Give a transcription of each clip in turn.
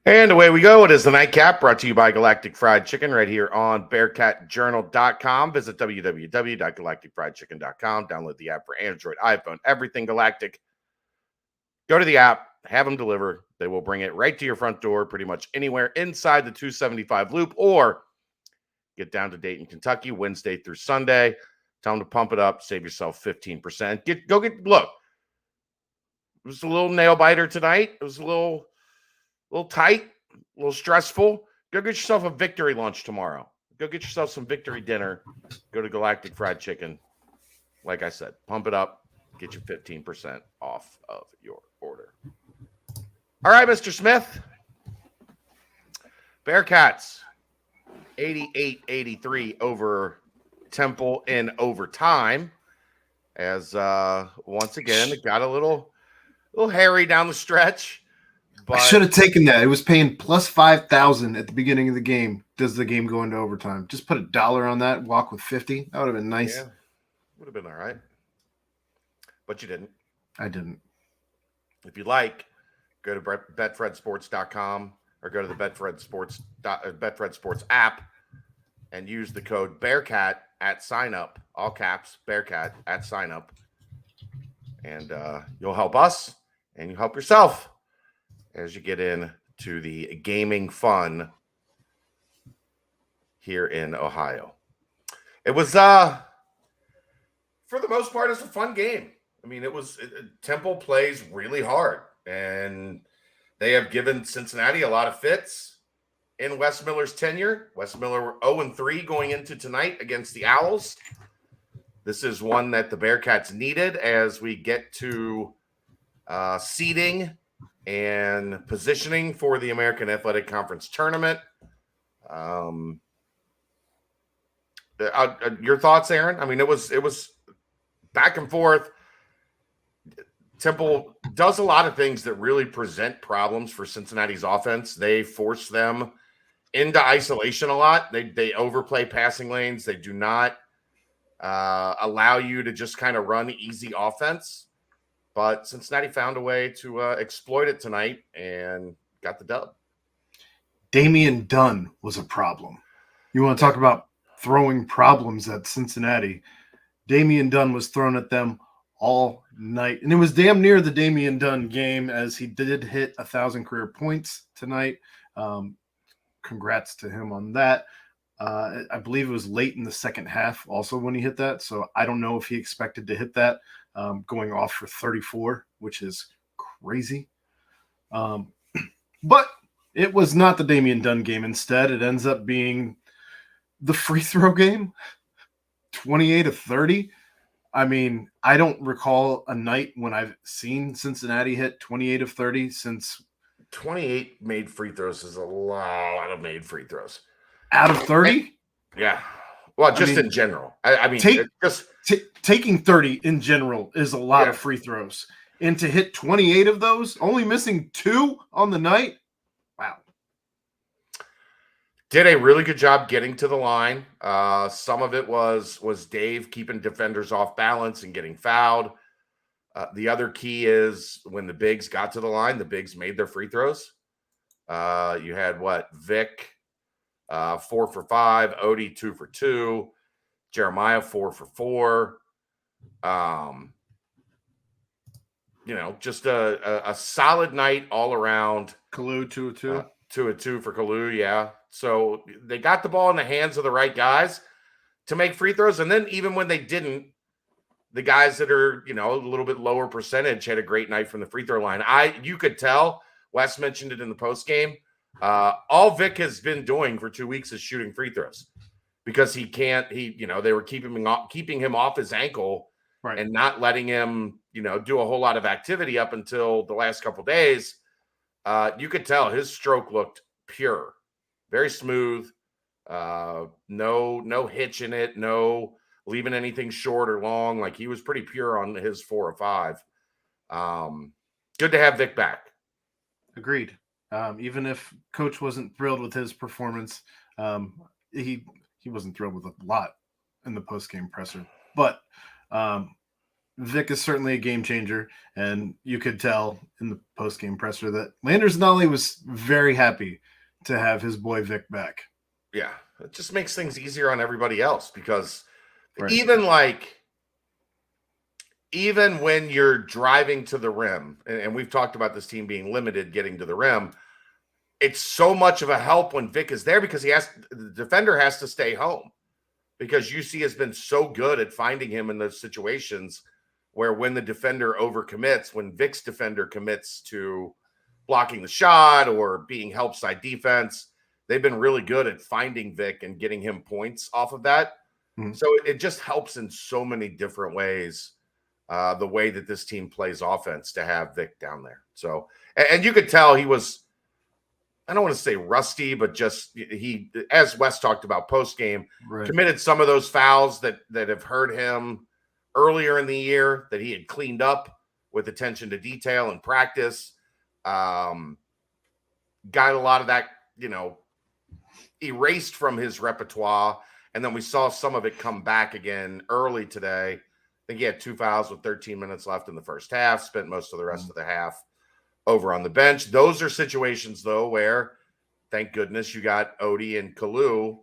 And away we go. It is the Nightcap, brought to you by Galactic Fried Chicken right here on BearcatJournal.com. Visit www.galacticfriedchicken.com. Download the app for Android, iPhone, everything Galactic. Go to the app, have them deliver. They will bring it right to your front door, pretty much anywhere inside the 275 loop, or get down to Dayton, Kentucky, Wednesday through Sunday. Tell them to pump it up, save yourself 15%. Look, it was a little nail biter tonight. It was a little tight, a little stressful. Go get yourself a victory lunch tomorrow. Go get yourself some victory dinner. Go to Galactic Fried Chicken. Like I said, pump it up. Get you 15% off of your order. All right, Mr. Smith. Bearcats 88-83 over Temple in overtime. As once again, it got a little hairy down the stretch. But I should have taken that. It was paying plus 5,000 at the beginning of the game. Does the game go into overtime? Just put $1 on that. Walk with 50. That would have been nice. Yeah, would have been all right. But you didn't. I didn't. If you'd like, go to betfredsports.com or go to the Betfred Sports app and use the code Bearcat at sign up. All caps, Bearcat at sign up, and you'll help us and you help yourself as you get into the gaming fun here in Ohio. It was, for the most part, it's a fun game. I mean, Temple plays really hard, and they have given Cincinnati a lot of fits in Wes Miller's tenure. Wes Miller were 0-3 going into tonight against the Owls. This is one that the Bearcats needed as we get to seeding and positioning for the American Athletic Conference tournament. Your thoughts, Aaron? I mean, it was back and forth. Temple does a lot of things that really present problems for Cincinnati's offense. They force them into isolation a lot. They overplay passing lanes. They do not allow you to just kind of run easy offense. But Cincinnati found a way to exploit it tonight and got the dub. Damian Dunn was a problem. You want to talk about throwing problems at Cincinnati? Damian Dunn was thrown at them all night. And it was damn near the Damian Dunn game, as he did hit 1,000 career points tonight. Congrats to him on that. I believe it was late in the second half also when he hit that. So I don't know if he expected to hit that. Going off for 34, which is crazy. But it was not the Damian Dunn game. Instead, it ends up being the free throw game, 28-30. I mean, I don't recall a night when I've seen Cincinnati hit 28 of 30 since. 28 made free throws is a lot of made free throws. Out of 30? Yeah. Well, just in general. I mean, taking 30 in general is a lot of free throws. And to hit 28 of those, only missing 2 on the night, wow. Did a really good job getting to the line. Some of it was Dave keeping defenders off balance and getting fouled. The other key is when the bigs got to the line, the bigs made their free throws. You had Vic, 4 for 5, Odie 2 for 2, Jeremiah 4 for 4. Just a solid night all around. Kalu 2-2. 2-2 for Kalu, yeah. So they got the ball in the hands of the right guys to make free throws, and then even when they didn't, the guys that are a little bit lower percentage had a great night from the free throw line. You could tell. Wes mentioned it in the post game. All Vic has been doing for 2 weeks is shooting free throws because he can't. They were keeping him off his ankle, right, and not letting him do a whole lot of activity up until the last couple of days. You could tell his stroke looked pure, very smooth, no hitch in it, no leaving anything short or long. Like, he was pretty pure on his 4 or 5. Good to have Vic back. Agreed. Even if Coach wasn't thrilled with his performance, he wasn't thrilled with a lot in the post-game presser. But Vic is certainly a game changer, and you could tell in the post-game presser that Landers Nolly was very happy to have his boy Vic back. Yeah, it just makes things easier on everybody else because Right. even when you're driving to the rim, and we've talked about this team being limited getting to the rim, it's so much of a help when Vic is there because the defender has to stay home because UC has been so good at finding him in those situations where when the defender overcommits, when Vic's defender commits to blocking the shot or being help side defense, they've been really good at finding Vic and getting him points off of that. Mm-hmm. So it just helps in so many different ways, the way that this team plays offense to have Vic down there. So, and you could tell he was, I don't want to say rusty, but just he, as Wes talked about post game, committed some of those fouls that have hurt him earlier in the year that he had cleaned up with attention to detail and practice. Got a lot of that, erased from his repertoire. And then we saw some of it come back again early today. I think he had 2 fouls with 13 minutes left in the first half, spent most of the rest of the half over on the bench. Those are situations, though, where thank goodness you got Odie and Kalu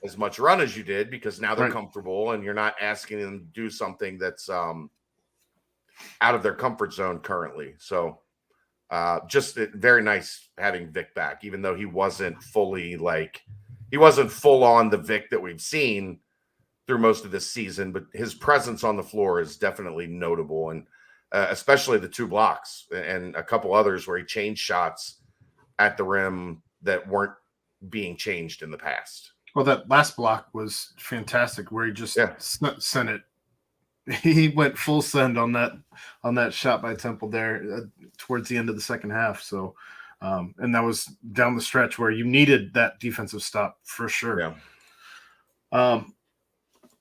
as much run as you did because now they're comfortable and you're not asking them to do something that's out of their comfort zone currently. So just very nice having Vic back, even though he wasn't full on the Vic that we've seen through most of this season, but his presence on the floor is definitely notable. And especially the 2 blocks and a couple others where he changed shots at the rim that weren't being changed in the past. Well, that last block was fantastic where he just sent it. He went full send on that shot by Temple there towards the end of the second half. So, and that was down the stretch where you needed that defensive stop for sure. Yeah.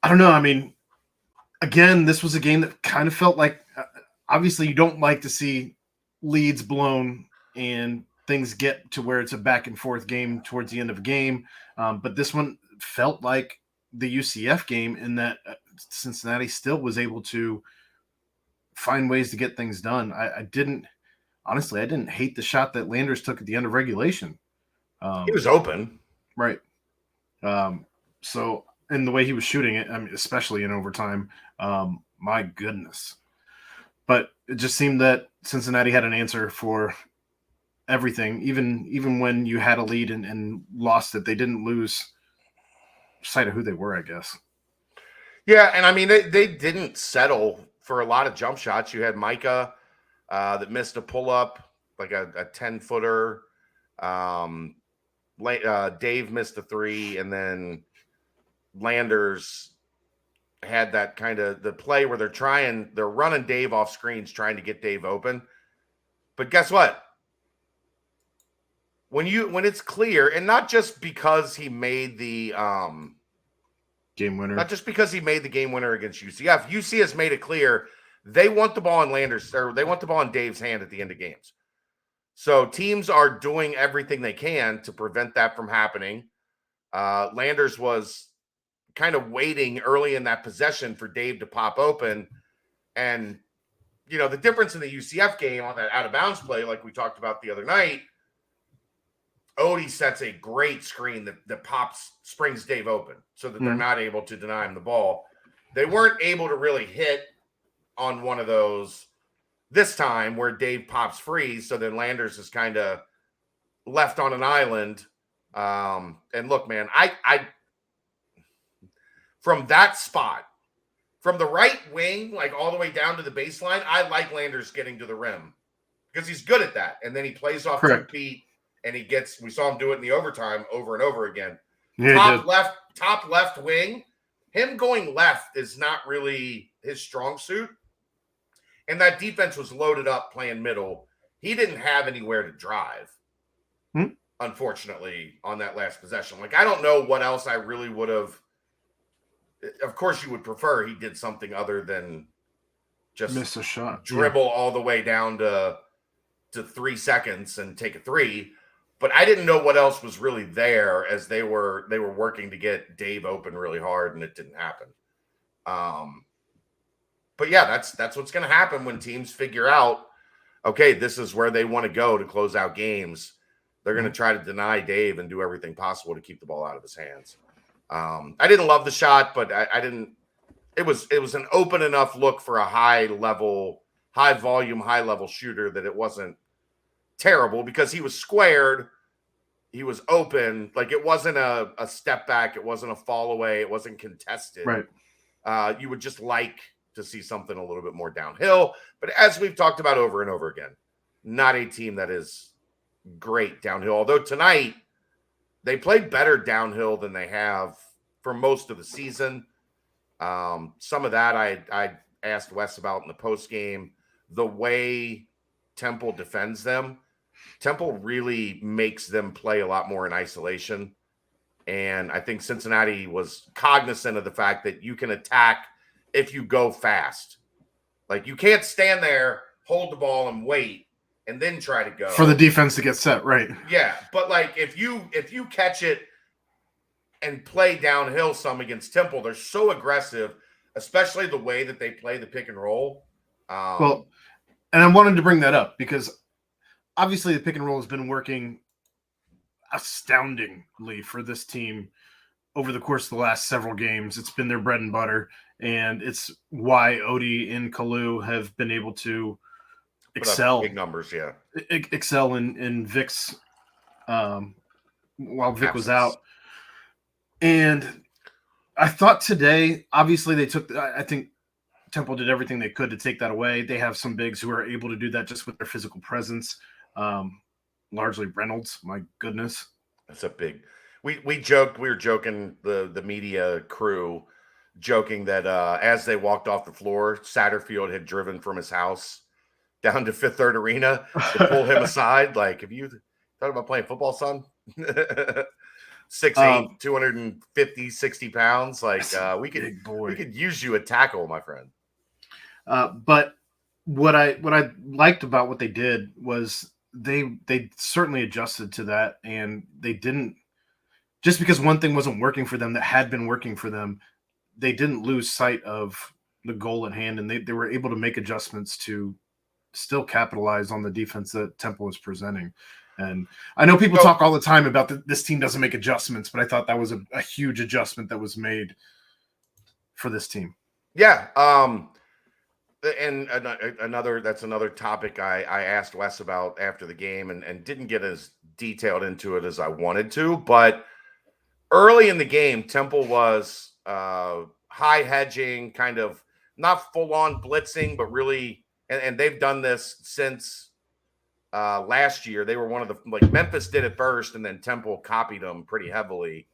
I don't know. I mean, again, this was a game that kind of felt like, obviously you don't like to see leads blown and things get to where it's a back and forth game towards the end of a game. But this one felt like the UCF game in that Cincinnati still was able to find ways to get things done. I didn't hate the shot that Landers took at the end of regulation. He was open. Right. So, and the way he was shooting it, I mean, especially in overtime, my goodness. But it just seemed that Cincinnati had an answer for everything, even when you had a lead and lost it. They didn't lose sight of who they were, I guess. Yeah, and I mean, they didn't settle for a lot of jump shots. You had Micah that missed a pull-up, like a 10-footer. Dave missed a 3, and then Landers had that kind of the play where they're running Dave off screens, trying to get Dave open. But guess what? When it's clear, and not just because he made the game winner, not just because he made the game winner against UCF, UC has made it clear they want the ball in Landers, or they want the ball in Dave's hand at the end of games. So teams are doing everything they can to prevent that from happening. Landers was kind of waiting early in that possession for Dave to pop open. And, the difference in the UCF game on that out of bounds play, like we talked about the other night, Odie sets a great screen that springs Dave open so that they're not able to deny him the ball. They weren't able to really hit on one of those this time where Dave pops free. So then Landers is kind of left on an island. And look, man, I from that spot, from the right wing, like all the way down to the baseline, I like Landers getting to the rim because he's good at that. And then he plays off 2 feet and we saw him do it in the overtime over and over again. Yeah, top left wing, him going left is not really his strong suit. And that defense was loaded up playing middle. He didn't have anywhere to drive, unfortunately, on that last possession. Like, I don't know what else I really would have. Of course, you would prefer he did something other than just miss a shot, dribble all the way down to 3 seconds and take a 3. But I didn't know what else was really there as they were working to get Dave open really hard, and it didn't happen. But yeah, that's what's going to happen when teams figure out, okay, this is where they want to go to close out games. They're going to try to deny Dave and do everything possible to keep the ball out of his hands. I didn't love the shot, but I didn't. It was an open enough look for a high volume, high level shooter that it wasn't terrible because he was squared. He was open. Like, it wasn't a step back. It wasn't a fall away. It wasn't contested. Right. You would just like to see something a little bit more downhill. But as we've talked about over and over again, not a team that is great downhill. Although tonight they played better downhill than they have for most of the season. Some of that I asked Wes about in the post game. The way Temple defends them, Temple really makes them play a lot more in isolation. And I think Cincinnati was cognizant of the fact that you can attack if you go fast. Like, you can't stand there, hold the ball, and wait, and then try to go. For the defense to get set, right. Yeah, but like if you catch it and play downhill some against Temple, they're so aggressive, especially the way that they play the pick and roll. Well, and I wanted to bring that up because obviously the pick and roll has been working astoundingly for this team over the course of the last several games. It's been their bread and butter, and it's why Odie and Kalu have been able to excel. Big numbers, yeah. Excel in Vic's while Vic was out. And I thought today, obviously I think Temple did everything they could to take that away. They have some bigs who are able to do that just with their physical presence. Largely Reynolds, my goodness. That's a big. We were joking, the media crew, joking that as they walked off the floor, Satterfield had driven from his house down to Fifth Third Arena to pull him aside. Like, have you thought about playing football, son? 6'8", 250, 60 pounds. Like, we could use you at tackle, my friend. But what I liked about what they did was they certainly adjusted to that, and they didn't, just because one thing wasn't working for them that had been working for them, they didn't lose sight of the goal at hand, and they were able to make adjustments to still capitalize on the defense that Temple was presenting. And I know people talk all the time about this team doesn't make adjustments, but I thought that was a huge adjustment that was made for this team. Yeah. And another topic I asked Wes about after the game and didn't get as detailed into it as I wanted to, but early in the game, Temple was high hedging, kind of not full on blitzing, but really, and they've done this since last year. They were one of the, Memphis did it first, and then Temple copied them pretty heavily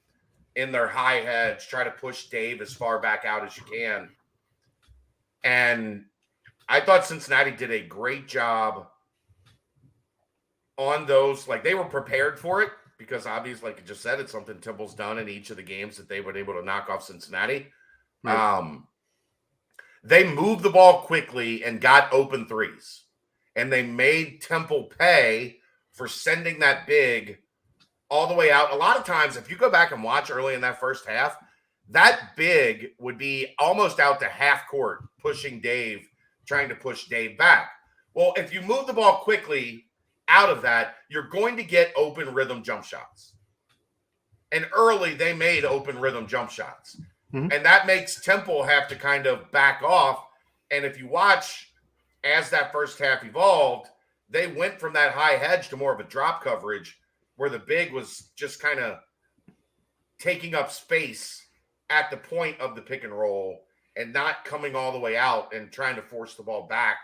in their high hedge, try to push Dave as far back out as you can. And I thought Cincinnati did a great job on those. Like, they were prepared for it because obviously, like I just said, it's something Temple's done in each of the games that they were able to knock off Cincinnati. Right. They moved the ball quickly and got open threes. And they made Temple pay for sending that big all the way out. A lot of times, if you go back and watch early in that first half, that big would be almost out to half court, pushing Dave, trying to push Dave back. Well, if you move the ball quickly out of that, you're going to get open rhythm jump shots. And early, they made open rhythm jump shots. Mm-hmm. And that makes Temple have to kind of back off. And if you watch, as that first half evolved, they went from that high hedge to more of a drop coverage where the big was just kind of taking up space at the point of the pick and roll and not coming all the way out and trying to force the ball back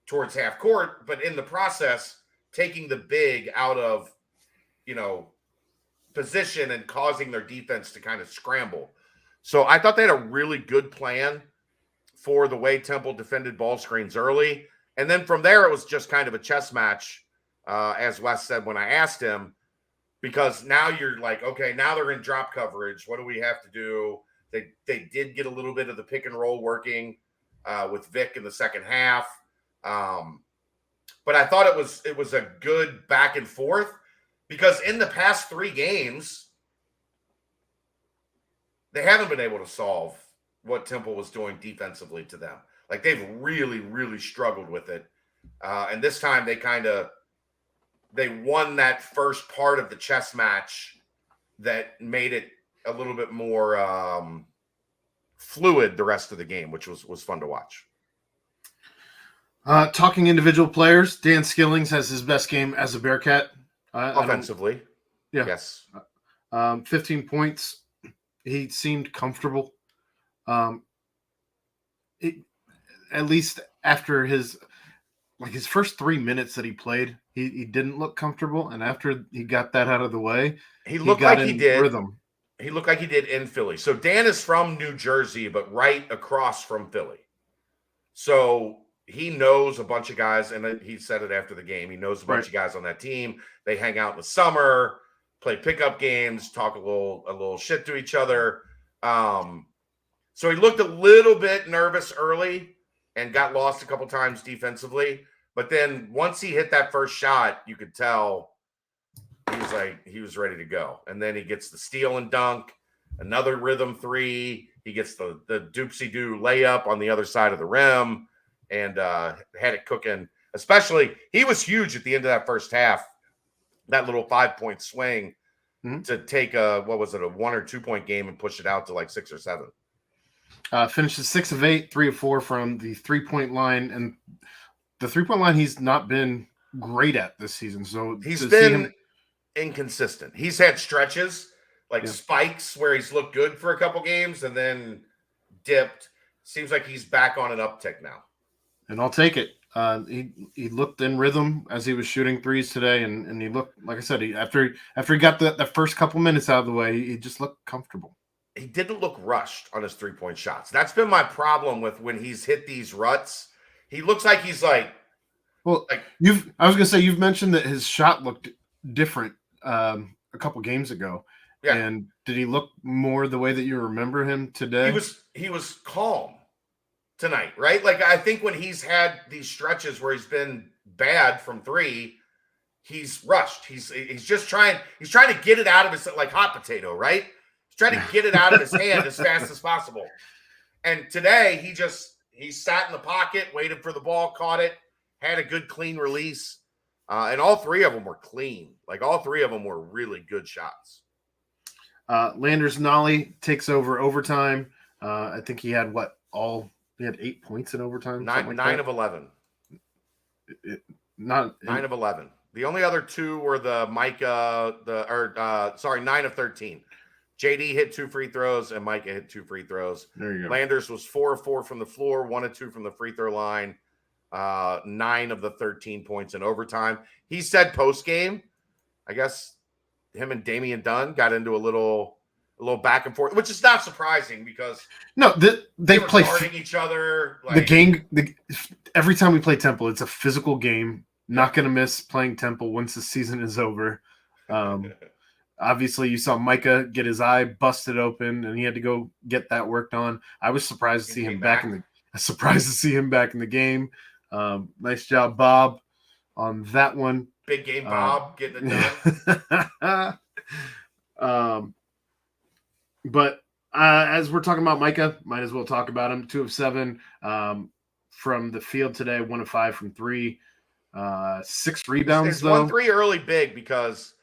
towards half court, but in the process, taking the big out of, position and causing their defense to kind of scramble. So I thought they had a really good plan for the way Temple defended ball screens early. And then from there, it was just kind of a chess match, as Wes said when I asked him, because now you're like, okay, now they're in drop coverage. What do we have to do? They did get a little bit of the pick and roll working with Vic in the second half. But I thought it was a good back and forth because in the past 3 games, they haven't been able to solve what Temple was doing defensively to them. Like they've really, really struggled with it. And this time they won that first part of the chess match that made it a little bit more fluid the rest of the game, which was fun to watch. Talking individual players, Dan Skillings has his best game as a Bearcat. Offensively. Yeah. Yes. 15 points. He seemed comfortable. At least after his first 3 minutes that he played, he didn't look comfortable. And after he got that out of the way, he looked like he did rhythm. He looked like he did in Philly. So Dan is from New Jersey, but right across from Philly. So he knows a bunch of guys, and he said it after the game. He knows a bunch of guys on that team. They hang out in the summer, play pickup games, talk a little shit to each other. So he looked a little bit nervous early and got lost a couple times defensively. But then once he hit that first shot, you could tell he was ready to go. And then he gets the steal and dunk, another rhythm three. He gets the doopsie-doo layup on the other side of the rim. And had it cooking. Especially, he was huge at the end of that first half. That little 5-point swing to take a 1 or 2 point game and push it out to like 6 or 7. Finishes 6 of 8, 3 of 4 from the 3-point line, and the 3-point line he's not been great at this season. So he's been inconsistent. He's had stretches spikes where he's looked good for a couple games and then dipped. Seems like he's back on an uptick now. And I'll take it. He looked in rhythm as he was shooting threes today, and he looked, like I said, after he got the first couple minutes out of the way, he just looked comfortable. He didn't look rushed on his 3-point shots. That's been my problem with when he's hit these ruts. He looks like he's I was gonna say, you've mentioned that his shot looked different a couple games ago. Yeah. And did he look more the way that you remember him today? He was calm tonight, right? Like, I think when he's had these stretches where he's been bad from 3, he's rushed. He's just trying to get it out of his, like hot potato, right? He's trying to get it out of his hand as fast as possible. And today he sat in the pocket, waited for the ball, caught it, had a good clean release. And all 3 of them were clean. Like, all 3 of them were really good shots. Landers Nolly takes over overtime. I think he had he had 8 points in overtime. 9 of 11. 9 of 11. The only other 2 were the Micah, 9 of 13. JD hit 2 free throws and Micah hit 2 free throws. There you go. Landers was 4 of 4 from the floor, 1 of 2 from the free throw line. 9 of the 13 points in overtime. He said post game, I guess him and Damian Dunn got into a little back and forth, which is not surprising because they play guarding each other. The game, every time we play Temple, it's a physical game. Not going to miss playing Temple once the season is over. Obviously, you saw Micah get his eye busted open, and he had to go get that worked on. I was surprised to see him back in the game. Nice job, Bob, on that one. Big game, Bob, getting it done. But as we're talking about Micah, might as well talk about him. 2 of 7 from the field today, 1 of 5 from 3. 6 rebounds, though. 1 3 early big because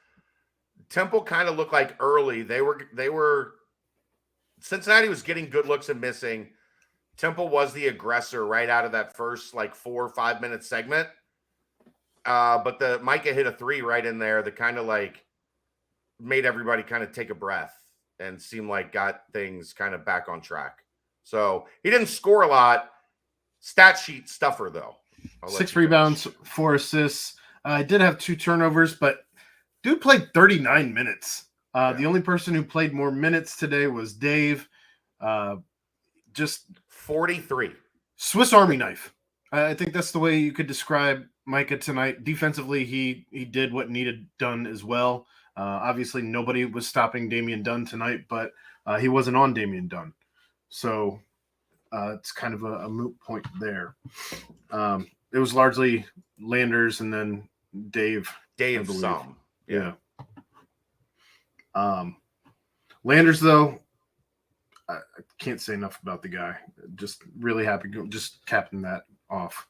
Temple kind of looked like early. They were Cincinnati was getting good looks and missing. Temple was the aggressor right out of that first 4 or 5 minute segment. But the Micah hit a 3 right in there that kind of made everybody kind of take a breath and seemed like got things kind of back on track. So he didn't score a lot. Stat sheet stuffer though. 6 rebounds, 4 assists. I did have 2 turnovers, but dude played 39 minutes. The only person who played more minutes today was Dave. Just 43. Swiss Army knife. I think that's the way you could describe Micah tonight. Defensively, he did what needed done as well. Obviously, nobody was stopping Damian Dunn tonight, but he wasn't on Damian Dunn. So it's kind of a moot point there. It was largely Landers and then Dave. Dave some. Yeah. Landers, though, I can't say enough about the guy. Just really happy, just capping that off.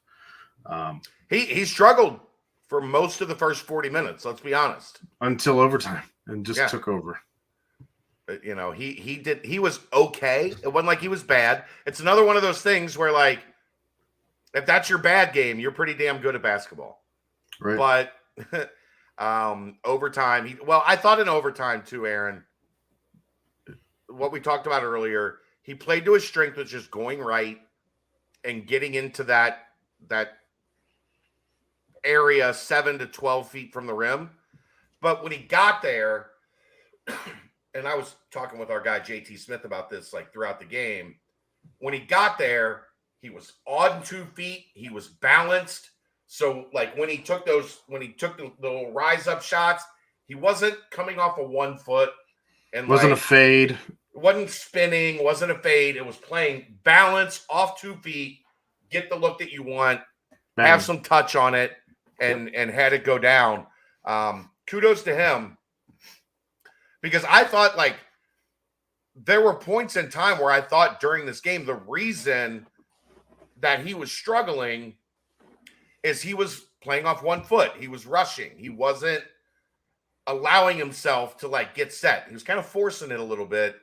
He struggled for most of the first 40 minutes. Let's be honest. Until overtime, and just took over. You know, he was okay. It wasn't like he was bad. It's another one of those things where, like, if that's your bad game, you're pretty damn good at basketball. Right. But overtime, I thought in overtime too, Aaron, what we talked about earlier, he played to his strength, which is going right and getting into that area 7 to 12 feet from the rim. But when he got there, and I was talking with our guy JT Smith about this like throughout the game, when he got there, he was on 2 feet, he was balanced. So like when he took the little rise up shots, he wasn't coming off of 1 foot and wasn't a fade. Wasn't spinning, wasn't a fade. It was playing balance off 2 feet, get the look that you want, Bang. Have some touch on it, and had it go down. Kudos to him, because I thought like there were points in time where I thought during this game the reason that he was struggling is he was playing off 1 foot. He was rushing. He wasn't allowing himself to like get set. He was kind of forcing it a little bit,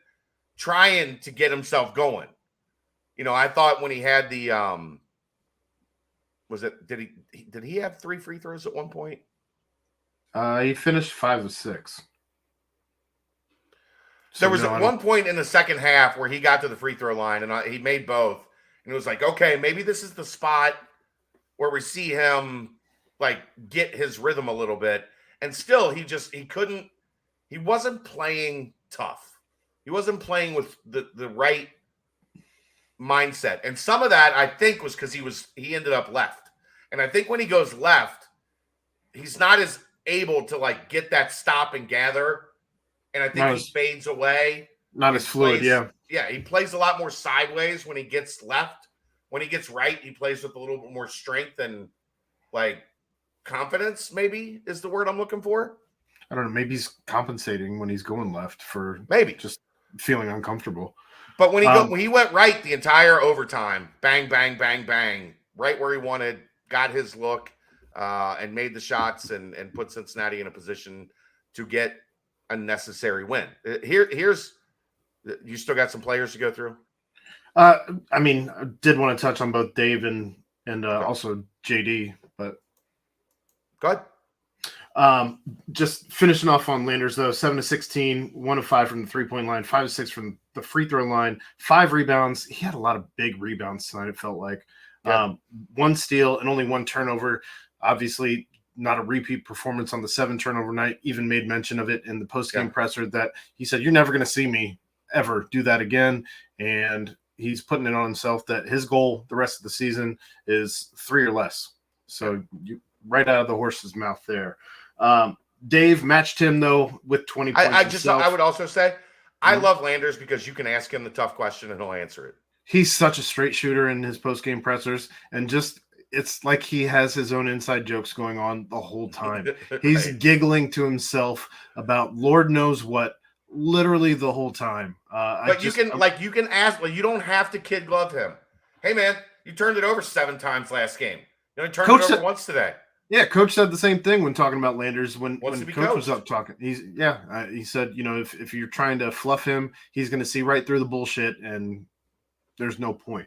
trying to get himself going. You know, I thought when he had the did he have 3 free throws at one point? He finished 5 of 6. So there was at one point in the second half where he got to the free throw line and he made both. And it was like, okay, maybe this is the spot where we see him like get his rhythm a little bit. And still he wasn't playing tough. He wasn't playing with the right mindset. And some of that I think was because he ended up left. And I think when he goes left, he's not as able to like get that stop and gather. And I think he fades away. Not as fluid, yeah. Yeah, he plays a lot more sideways when he gets left. When he gets right, he plays with a little bit more strength and like confidence, maybe is the word I'm looking for. I don't know. Maybe he's compensating when he's going left for maybe just feeling uncomfortable. But when he went right the entire overtime, bang, bang, bang, bang, right where he wanted, got his look, and made the shots and put Cincinnati in a position to get a necessary win. Here's you still got some players to go through? I mean, I did want to touch on both Dave and also JD, but go ahead. Just finishing off on Landers though, 7 of 16, 1 of 5 from the 3-point line, 5 of 6 from the free throw line, 5 rebounds. He had a lot of big rebounds tonight, it felt like. 1 steal and only 1 turnover. Obviously, not a repeat performance on the 7 turnover night. Even made mention of it in the post-game presser that he said, "You're never going to see me ever do that again." And he's putting it on himself that his goal the rest of the season is 3 or less. So right out of the horse's mouth there. Dave matched him though with 20 points. I would also say I love Landers because you can ask him the tough question and he'll answer it. He's such a straight shooter in his post-game pressers, and just it's like he has his own inside jokes going on the whole time. He's giggling to himself about Lord knows what, literally the whole time. But you can ask, like, you don't have to kid glove him. Hey man, you turned it over 7 times last game. You only turned it over once today. Yeah, coach said the same thing when talking about Landers when coach was up talking. He said, you know, if you're trying to fluff him, he's going to see right through the bullshit, and there's no point.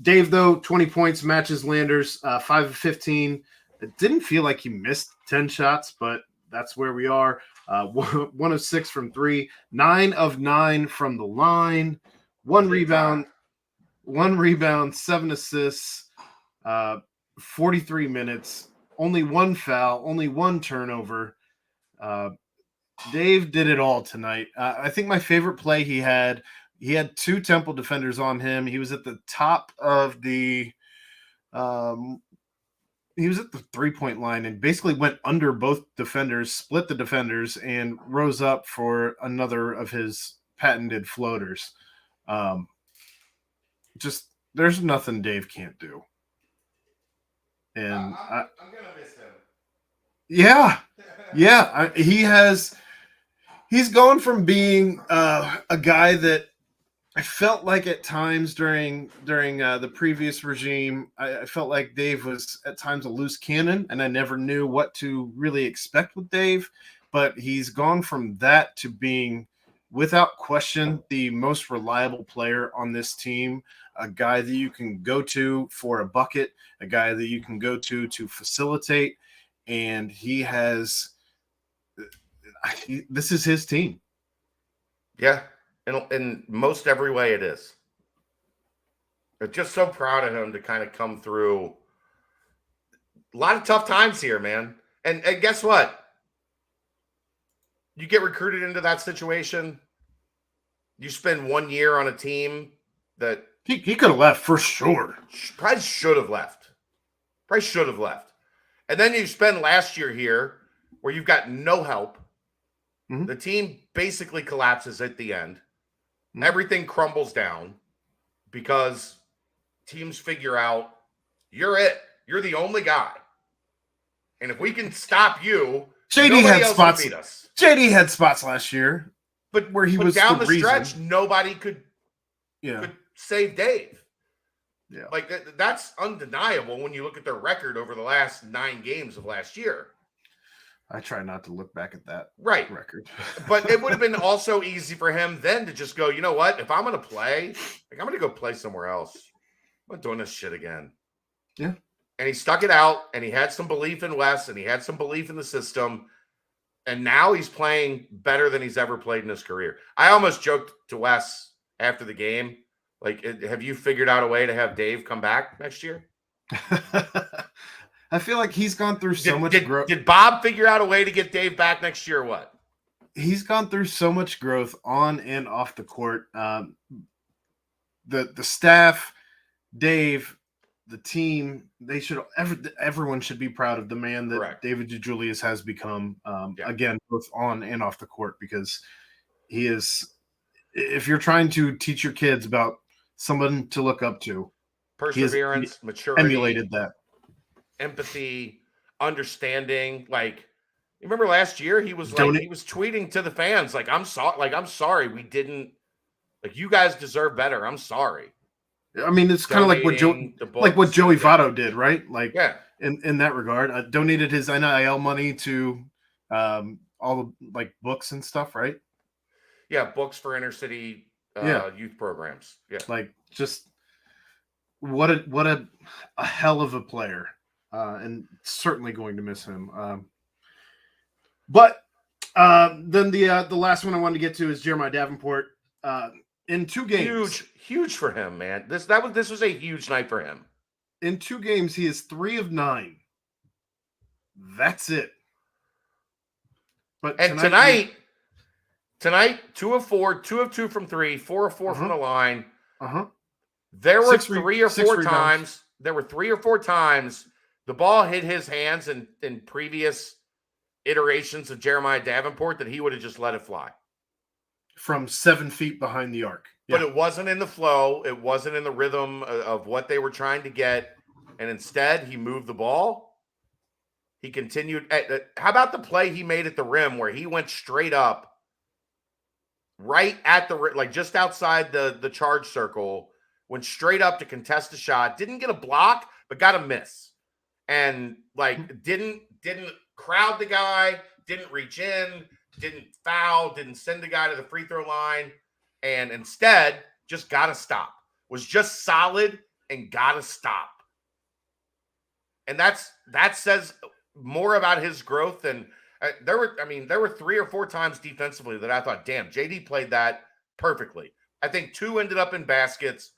Dave, though, 20 points, matches Landers, 5 of 15. It didn't feel like he missed 10 shots, but that's where we are. 1 of 6 from 3, 9 of 9 from the line, 1 rebound, 7 assists, 43 minutes, only 1 foul, only 1 turnover. Dave did it all tonight. I think my favorite play he had 2 Temple defenders on him. He was at the top of the 3-point line and basically went under both defenders, split the defenders, and rose up for another of his patented floaters. Just there's nothing Dave can't do. And I'm gonna miss him. Yeah. He's gone from being a guy that I felt like at times during the previous regime, I felt like Dave was at times a loose cannon, and I never knew what to really expect with Dave. But he's gone from that to being, without question, the most reliable player on this team. A guy that you can go to for a bucket, a guy that you can go to facilitate, and he has. This is his team. Yeah, in most every way it is. I'm just so proud of him to kind of come through a lot of tough times here, man. And guess what? You get recruited into that situation. You spend 1 year on a team that He could have left for sure. Probably should have left. Probably should have left. And then you spend last year here where you've got no help. Mm-hmm. The team basically collapses at the end. Mm-hmm. Everything crumbles down because teams figure out you're it. You're the only guy. And if we can stop you, JD had else spots. will beat us. JD had spots last year, but where he was down the reason. Stretch, nobody could save Dave. Yeah, like that's undeniable when you look at their record over the last 9 games of last year. I try not to look back at that record. But it would have been also easy for him then to just go, you know what? If I'm going to play, I'm going to go play somewhere else. I'm not doing this shit again. Yeah. And he stuck it out, and he had some belief in Wes, and he had some belief in the system. And now he's playing better than he's ever played in his career. I almost joked to Wes after the game, like, have you figured out a way to have Dave come back next year? I feel like he's gone through so much growth. Did Bob figure out a way to get Dave back next year or what? He's gone through so much growth on and off the court. The staff, Dave, the team, everyone should be proud of the man that Correct. David DeJulius has become, again, both on and off the court, because he is, if you're trying to teach your kids about someone to look up to, perseverance, maturity, emulated that. Empathy, understanding. Like, you remember last year he was he was tweeting to the fans like, I'm sorry we didn't, like, you guys deserve better. I'm sorry. I mean, it's kind of like what Joey Votto did, right? Like, in that regard, donated his NIL money to all the like books and stuff, right? Yeah, books for inner city youth programs. Yeah, like, just what a hell of a player. And certainly going to miss him. But then the last one I wanted to get to is Jeremiah Davenport. In 2 games, huge for him, man. This was a huge night for him. In 2 games, he is 3 of 9. That's it. But tonight, 2 of 4, 2 of 2 from 3, 4 of 4 from the line. There were 3 or 4 times. There were 3 or 4 times the ball hit his hands in previous iterations of Jeremiah Davenport that he would have just let it fly. From 7 feet behind the arc. But it wasn't in the flow. It wasn't in the rhythm of what they were trying to get. And instead, he moved the ball. He continued. How about the play he made at the rim where he went straight up right at the, like, just outside the charge circle, went straight up to contest a shot, didn't get a block, but got a miss. And like didn't crowd the guy, didn't reach in, didn't foul, didn't send the guy to the free throw line, and instead just got to stop. Was just solid and got to stop. And that says more about his growth than there were 3 or 4 times defensively that I thought, damn, JD played that perfectly. I think 2 ended up in baskets,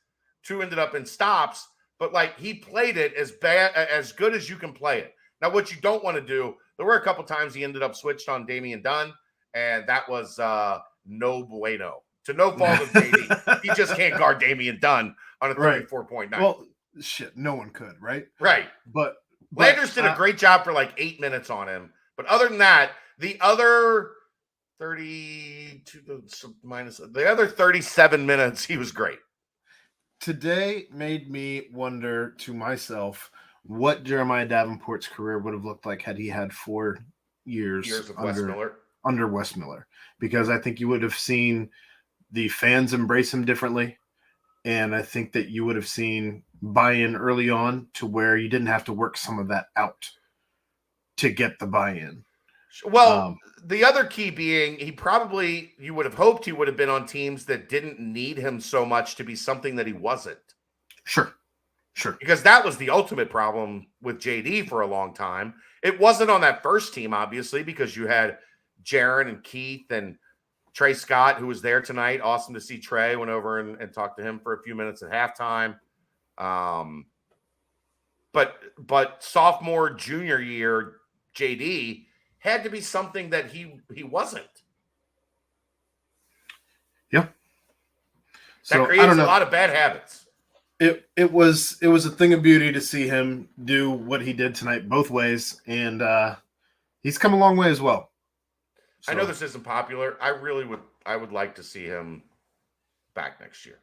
2 ended up in stops. But like, he played it as good as you can play it. Now, what you don't want to do, there were a couple times he ended up switched on Damian Dunn, and that was no bueno. To no fault of JD. He just can't guard Damian Dunn on a 34-point night. Well, shit, no one could, right? Right. But Landers did a great job for like 8 minutes on him. But other than that, the other 37 minutes, he was great. Today made me wonder to myself what Jeremiah Davenport's career would have looked like had he had 4 years of Wes Miller. Under Wes Miller. Because I think you would have seen the fans embrace him differently. And I think that you would have seen buy-in early on to where you didn't have to work some of that out to get the buy-in. Well, the other key being you would have hoped he would have been on teams that didn't need him so much to be something that he wasn't. Sure. Because that was the ultimate problem with JD for a long time. It wasn't on that first team, obviously, because you had Jaron and Keith and Trey Scott, who was there tonight. Awesome to see Trey. Went over and talked to him for a few minutes at halftime. But sophomore, junior year, JD had to be something that he wasn't. Yep. That creates a lot of bad habits. It was a thing of beauty to see him do what he did tonight both ways, and he's come a long way as well. So. I know this isn't popular. I would like to see him back next year.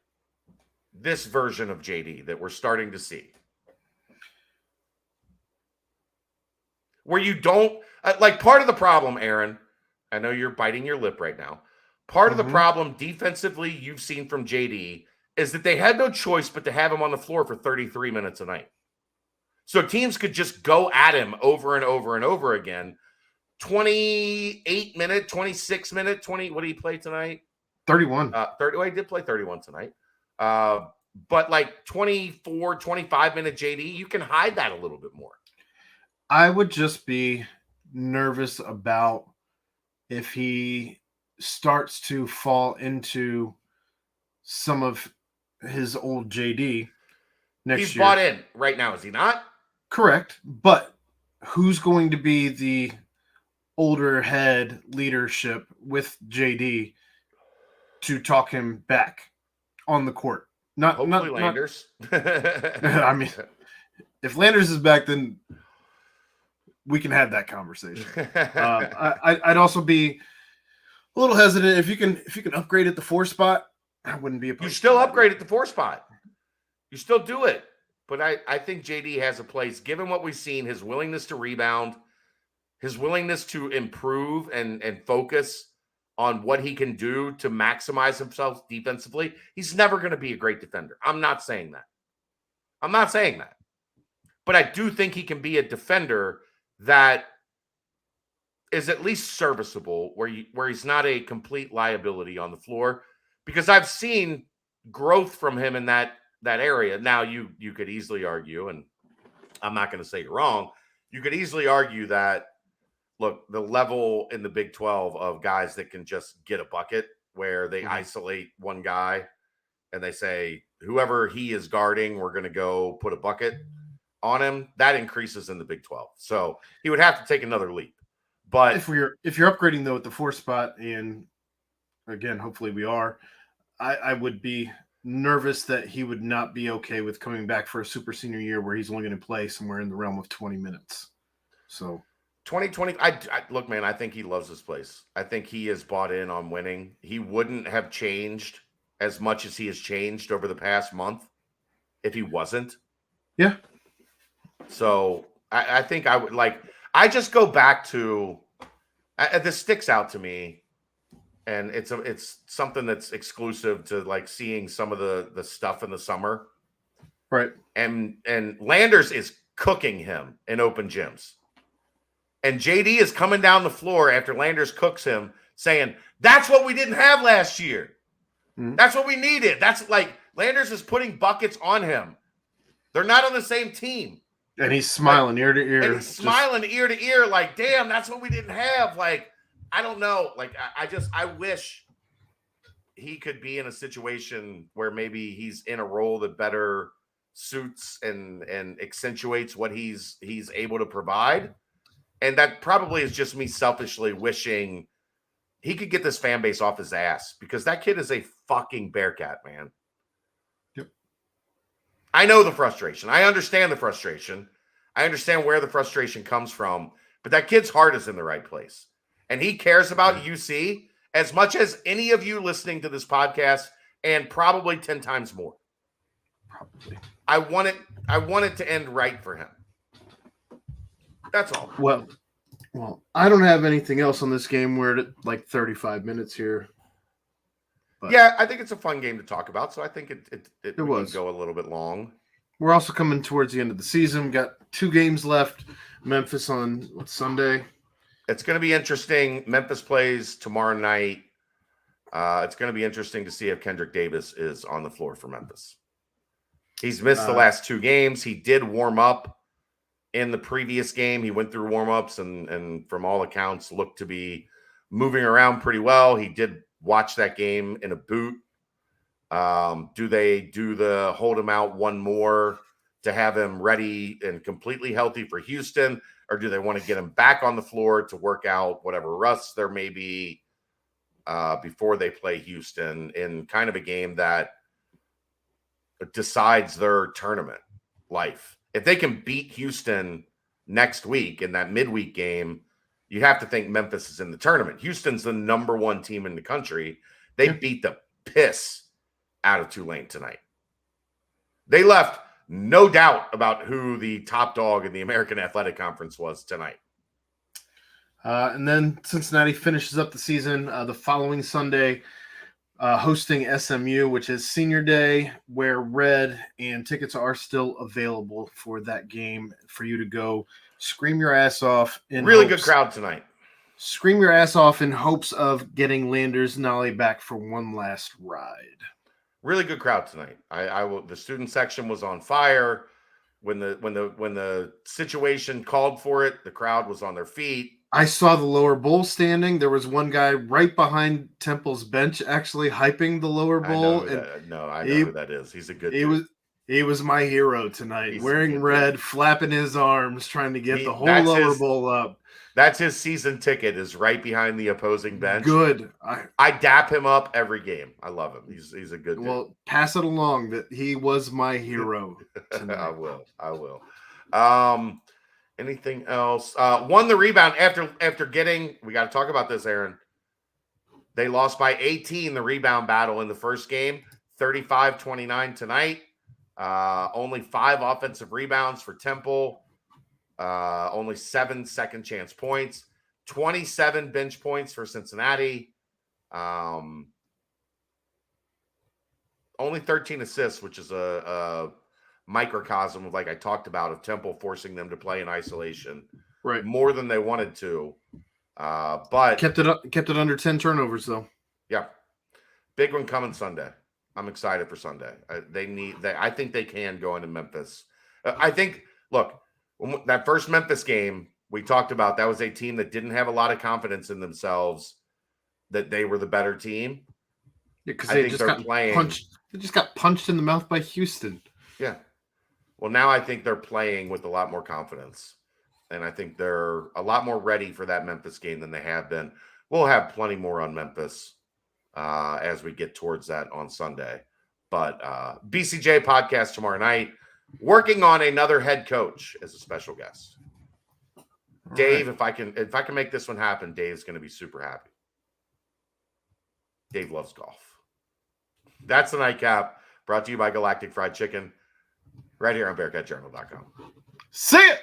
This version of JD that we're starting to see. Where you don't like part of the problem, Aaron. I know you're biting your lip right now. Part of the problem defensively you've seen from JD is that they had no choice but to have him on the floor for 33 minutes a night. So teams could just go at him over and over and over again. 28 minute, 26 minute, 20. What did he play tonight? 31. 30. Well, he did play 31 tonight. But like 24, 25 minute JD, you can hide that a little bit more. I would just be nervous about if he starts to fall into some of his old JD next year. He's bought in right now, is he not? Correct. But who's going to be the older head leadership with JD to talk him back on the court? Hopefully Landers. I mean, if Landers is back, then we can have that conversation. I'd also be a little hesitant if you can upgrade at the 4 spot. I wouldn't be opposed. You still upgrade at the 4 spot. You still do it. But I think JD has a place, given what we've seen, his willingness to rebound, his willingness to improve and focus on what he can do to maximize himself defensively. He's never going to be a great defender. I'm not saying that. But I do think he can be a defender that is at least serviceable, where he's not a complete liability on the floor. Because I've seen growth from him in that area. Now, you could easily argue, and I'm not going to say you're wrong, you could easily argue that, look, the level in the Big 12 of guys that can just get a bucket, where they isolate one guy and they say, whoever he is guarding, we're going to go put a bucket on him, that increases in the Big 12. So he would have to take another leap. But if you're upgrading, though, at the 4 spot, and again, hopefully we are, I would be nervous that he would not be okay with coming back for a super senior year where he's only going to play somewhere in the realm of 20 minutes. So 2020, look, man, I think he loves this place. I think he is bought in on winning. He wouldn't have changed as much as he has changed over the past month if he wasn't. Yeah. So I think I would I just go back to this sticks out to me. And it's something that's exclusive to seeing some of the stuff in the summer. Right. And Landers is cooking him in open gyms. And JD is coming down the floor after Landers cooks him saying, that's what we didn't have last year. Mm-hmm. That's what we needed. That's Landers is putting buckets on him. They're not on the same team. And he's smiling ear to ear. And he's smiling ear to ear damn, that's what we didn't have. I don't know. I wish he could be in a situation where maybe he's in a role that better suits and accentuates what he's able to provide. And that probably is just me selfishly wishing he could get this fan base off his ass, because that kid is a fucking Bearcat, man. Yep. I know the frustration. I understand the frustration. I understand where the frustration comes from, but that kid's heart is in the right place. And he cares about UC as much as any of you listening to this podcast, and probably 10 times more. Probably. I want it to end right for him. That's all. Well, I don't have anything else on this game. We're at 35 minutes here. But yeah, I think it's a fun game to talk about. So I think it we was. can go a little bit long. We're also coming towards the end of the season. We got 2 games left. Memphis on Sunday. It's going to be interesting. Memphis plays tomorrow night. It's going to be interesting to see if Kendrick Davis is on the floor for Memphis. He's missed the last 2 games. He did warm up in the previous game. He went through warm-ups and from all accounts looked to be moving around pretty well. He did watch that game in a boot. Do they do the hold him out one more to have him ready and completely healthy for Houston? Or do they want to get him back on the floor to work out whatever rust there may be before they play Houston in kind of a game that decides their tournament life? If they can beat Houston next week in that midweek game, you have to think Memphis is in the tournament. Houston's the number 1 team in the country. They beat the piss out of Tulane tonight. They left no doubt about who the top dog in the American Athletic Conference was tonight. And then Cincinnati finishes up the season the following Sunday, hosting SMU, which is Senior Day. Wear red, and tickets are still available for that game for you to go scream your ass off. Really good crowd tonight. Scream your ass off in hopes of getting Landers Nolly back for one last ride. Really good crowd tonight. I will. The student section was on fire when the situation called for it. The crowd was on their feet. I saw the lower bowl standing. There was one guy right behind Temple's bench actually hyping the lower bowl. I know who that is. He's a good dude. He was my hero tonight. He's wearing red, flapping his arms, trying to get the whole lower bowl up. That's his season ticket, is right behind the opposing bench. Good. I dap him up every game. I love him. He's a good dude. Well, pass it along that he was my hero tonight. I will. Anything else? Won the rebound after getting. We got to talk about this, Aaron. They lost by 18 the rebound battle in the first game, 35-29 tonight. Only 5 offensive rebounds for Temple. Only 7 second chance points. 27 bench points for Cincinnati. Only 13 assists, which is a microcosm of, like I talked about, of Temple forcing them to play in isolation, right? More than they wanted to, but kept it under 10 turnovers though. Yeah, big one coming Sunday. I'm excited for Sunday. I think they can go into Memphis. I think. Look, that first Memphis game we talked about, that was a team that didn't have a lot of confidence in themselves, that they were the better team. Yeah, because they just got punched in the mouth by Houston. Yeah. Well, now I think they're playing with a lot more confidence, and I think they're a lot more ready for that Memphis game than they have been. We'll have plenty more on Memphis as we get towards that on Sunday. But BCJ podcast tomorrow night, working on another head coach as a special guest. All Dave, right. if I can make this one happen, Dave's going to be super happy. Dave loves golf. That's the nightcap, brought to you by Galactic Fried Chicken, right here on BearcatJournal.com. See ya!